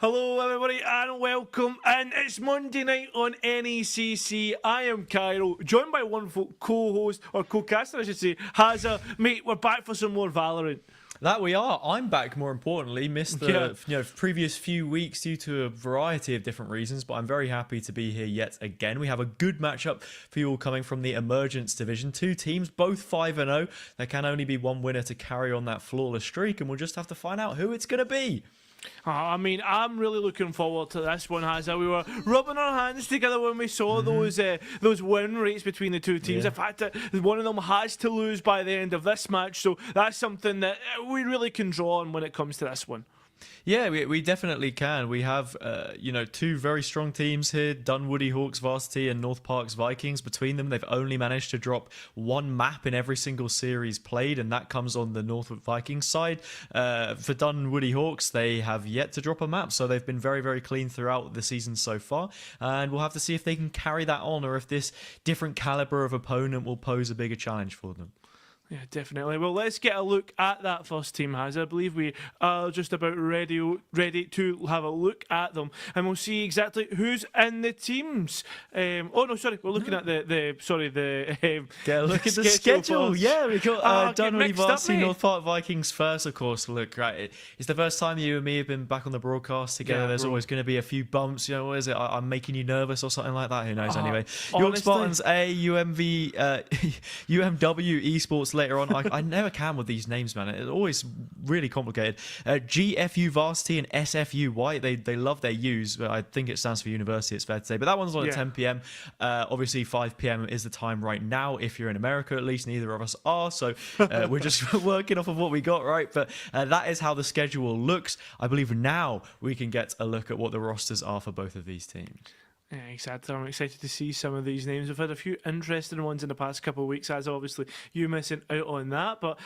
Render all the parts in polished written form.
Hello everybody and welcome, and it's Monday night on NECC. I am Cairo, joined by wonderful co-host, or co-caster I should say, Hazza. Mate, we're back for some more Valorant. That we are. I'm back, more importantly. Missed the previous few weeks due to a variety of different reasons, but I'm very happy to be here yet again. We have a good matchup for you all coming from the Emergence Division. Two teams, both 5-0. There can only be one winner to carry on that flawless streak, and we'll just have to find out who it's going to be. I mean, I'm really looking forward to this one, Hazza. We were rubbing our hands together when we saw those win rates between the two teams. Yeah. In fact, one of them has to lose by the end of this match, so that's something that we really can draw on when it comes to this one. Yeah, we definitely can. We have, two very strong teams here, Dunwoody Hawks Varsity and North Parks Vikings. Between them, they've only managed to drop one map in every single series played, and that comes on the North Vikings side. For Dunwoody Hawks, they have yet to drop a map, so they've been very, very clean throughout the season so far. And we'll have to see if they can carry that on, or if this different caliber of opponent will pose a bigger challenge for them. Yeah, definitely. Well, let's get a look at that first team, Hazza. I believe we are just about ready to have a look at them, and we'll see exactly who's in the teams. We're looking at Get a look at the schedule. Yeah, we got Dunwoody Varsity, North Park Vikings first, of course. Look, right, it's the first time you and me have been back on the broadcast together. Yeah, there's always going to be a few bumps. You know, what is it? I'm making you nervous or something like that. Who knows? Anyway, York Spartans A, UMW Esports later on. I never can with these names, man. It's always really complicated. GFU Varsity and SFU White. They love their U's, but I think it stands for university, it's fair to say. But that one's on at 10 p.m. Obviously, 5 p.m. is the time right now. If you're in America, at least, neither of us are. So we're just working off of what we got, right? But that is how the schedule looks. I believe now we can get a look at what the rosters are for both of these teams. Yeah, exactly. I'm excited to see some of these names. We've had a few interesting ones in the past couple of weeks, as obviously you missing out on that. But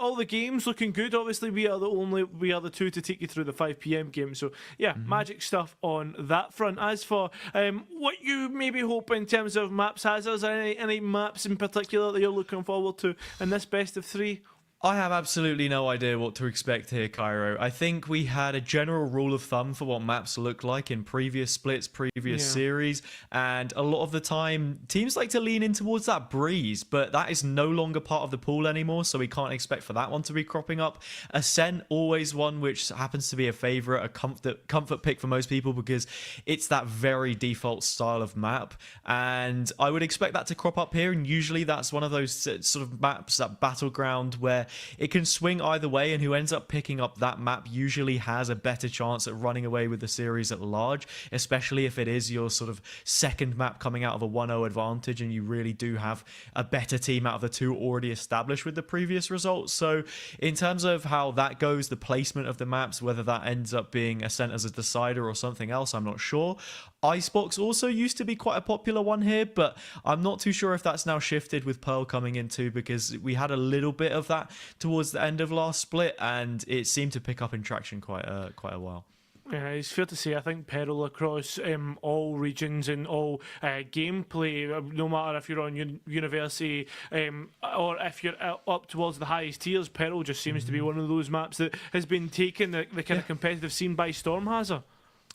all the games looking good. Obviously, we are the two to take you through the 5 p.m. game. So yeah, magic stuff on that front. As for what you maybe hope in terms of maps, Hazza, any maps in particular that you're looking forward to in this best of three? I have absolutely no idea what to expect here, Cairo. I think we had a general rule of thumb for what maps look like in previous splits, previous series, and a lot of the time, teams like to lean in towards that breeze, but that is no longer part of the pool anymore, so we can't expect for that one to be cropping up. Ascent, always one which happens to be a favourite, a comfort pick for most people, because it's that very default style of map, and I would expect that to crop up here, and usually that's one of those sort of maps, that battleground where it can swing either way, and who ends up picking up that map usually has a better chance at running away with the series at large, especially if it is your sort of second map coming out of a 1-0 advantage and you really do have a better team out of the two already established with the previous results. So in terms of how that goes, the placement of the maps, whether that ends up being Ascent as a decider or something else, I'm not sure. Icebox also used to be quite a popular one here, but I'm not too sure if that's now shifted with Pearl coming in too, because we had a little bit of that towards the end of last split, and it seemed to pick up in traction quite a while. Yeah, it's fair to say, I think Peril across all regions and all gameplay, no matter if you're on university or if you're up towards the highest tiers, Peril just seems to be one of those maps that has been taking the kind of competitive scene by storm, Hazza.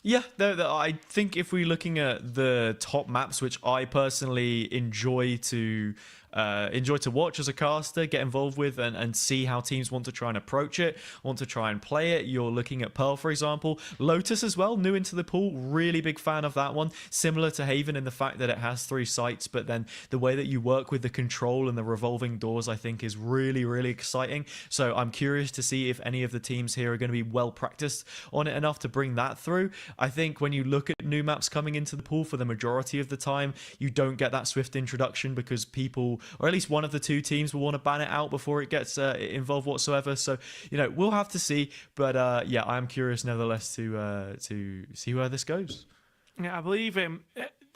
Yeah, I think if we're looking at the top maps, which I personally enjoy to enjoy to watch as a caster, get involved with, and see how teams want to try and approach it, want to try and play it. You're looking at Pearl, for example. Lotus as well, new into the pool, really big fan of that one. Similar to Haven in the fact that it has 3 sites, but then the way that you work with the control and the revolving doors, I think, is really, really exciting. So I'm curious to see if any of the teams here are going to be well practiced on it enough to bring that through. I think when you look at new maps coming into the pool, for the majority of the time, you don't get that swift introduction because people, or at least one of the 2 teams, will want to ban it out before it gets involved whatsoever. So, we'll have to see. But yeah, I am curious nevertheless to see where this goes. Yeah, I believe.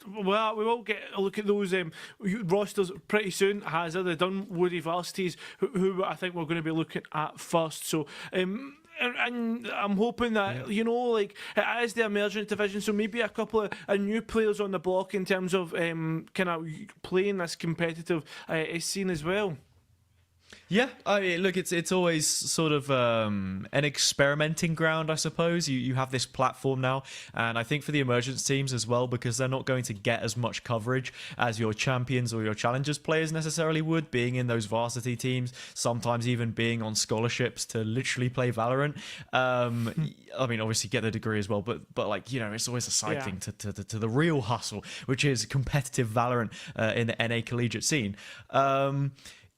Well, we will get a look at those rosters pretty soon. Hazard, the Dunwoody Varsities, who I think we're going to be looking at first. So, and I'm hoping that, like, it is the emergent division, so maybe a couple of new players on the block in terms of kind of playing this competitive scene as well. Yeah, I mean, look, it's always sort of an experimenting ground, I suppose. You have this platform now, and I think for the emergence teams as well, because they're not going to get as much coverage as your champions or your challengers players necessarily would, being in those varsity teams, sometimes even being on scholarships to literally play Valorant. I mean, obviously get the degree as well, but like, it's always a side thing to the real hustle, which is competitive Valorant in the NA collegiate scene.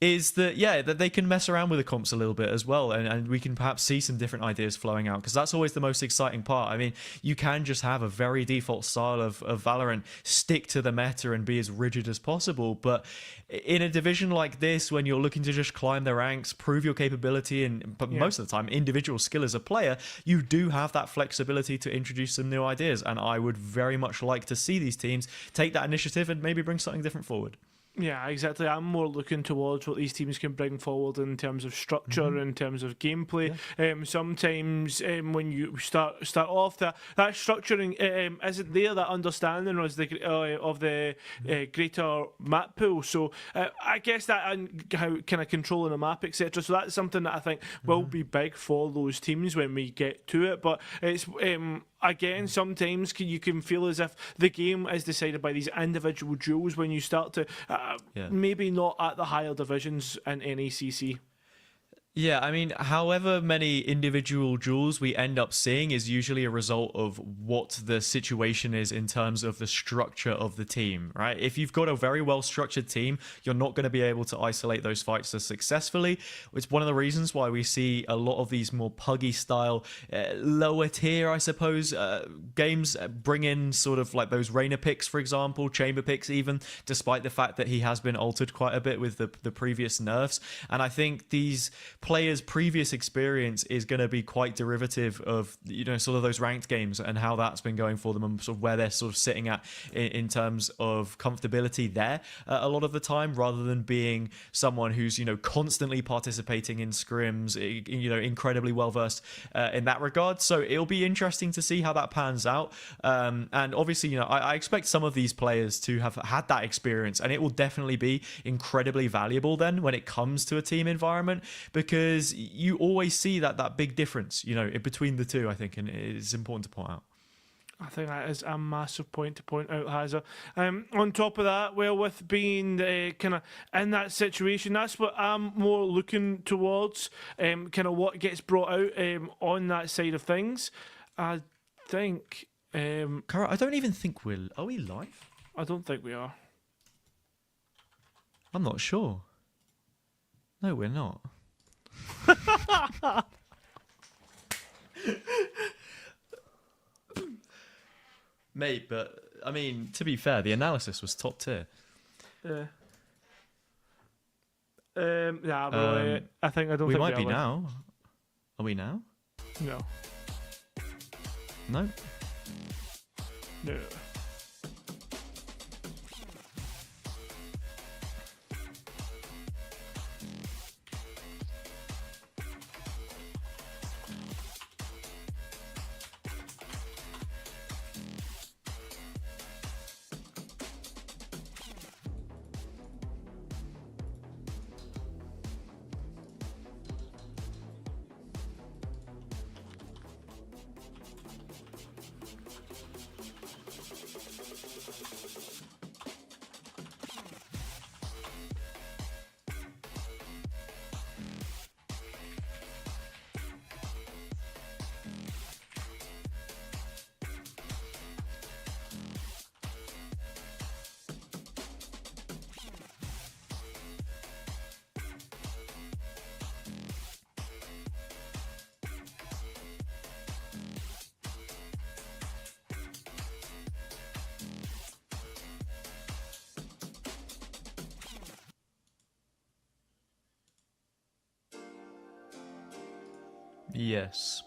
Is that they can mess around with the comps a little bit as well, and we can perhaps see some different ideas flowing out, because that's always the most exciting part. I mean, you can just have a very default style of Valorant, stick to the meta and be as rigid as possible, but in a division like this, when you're looking to just climb the ranks, prove your capability, but most of the time individual skill as a player, you do have that flexibility to introduce some new ideas, and I would very much like to see these teams take that initiative and maybe bring something different forward. Yeah, exactly. I'm more looking towards what these teams can bring forward in terms of structure, in terms of gameplay. Yeah. Sometimes when you start off, that structuring isn't there, that understanding of the greater map pool. So I guess that, and how kind of controlling a map, etc. So that's something that I think will be big for those teams when we get to it. But it's again, sometimes you can feel as if the game is decided by these individual duels when you start to maybe not at the higher divisions in NACC. Yeah, I mean, however many individual duels we end up seeing is usually a result of what the situation is in terms of the structure of the team, right? If you've got a very well-structured team, you're not going to be able to isolate those fights as successfully. It's one of the reasons why we see a lot of these more puggy style, lower tier, I suppose, games bring in sort of like those Reyna picks, for example, Chamber picks even, despite the fact that he has been altered quite a bit with the previous nerfs. And I think these players' previous experience is going to be quite derivative of, sort of those ranked games and how that's been going for them, and sort of where they're sort of sitting at in terms of comfortability there a lot of the time, rather than being someone who's, constantly participating in scrims, incredibly well versed in that regard. So it'll be interesting to see how that pans out. And obviously, I expect some of these players to have had that experience, and it will definitely be incredibly valuable then when it comes to a team environment, because you always see that big difference, in between the two, I think, and it's important to point out. I think that is a massive point to point out, Hazard. On top of that, well, with being kind of in that situation, that's what I'm more looking towards, kind of what gets brought out on that side of things. I think... Cara, I don't even think are we live? I don't think we are. I'm not sure. No, we're not. Mate, but I mean, to be fair, the analysis was top tier. Yeah. Yeah, bro, I don't we think might we be now. Are we now? No. No. No. Yes.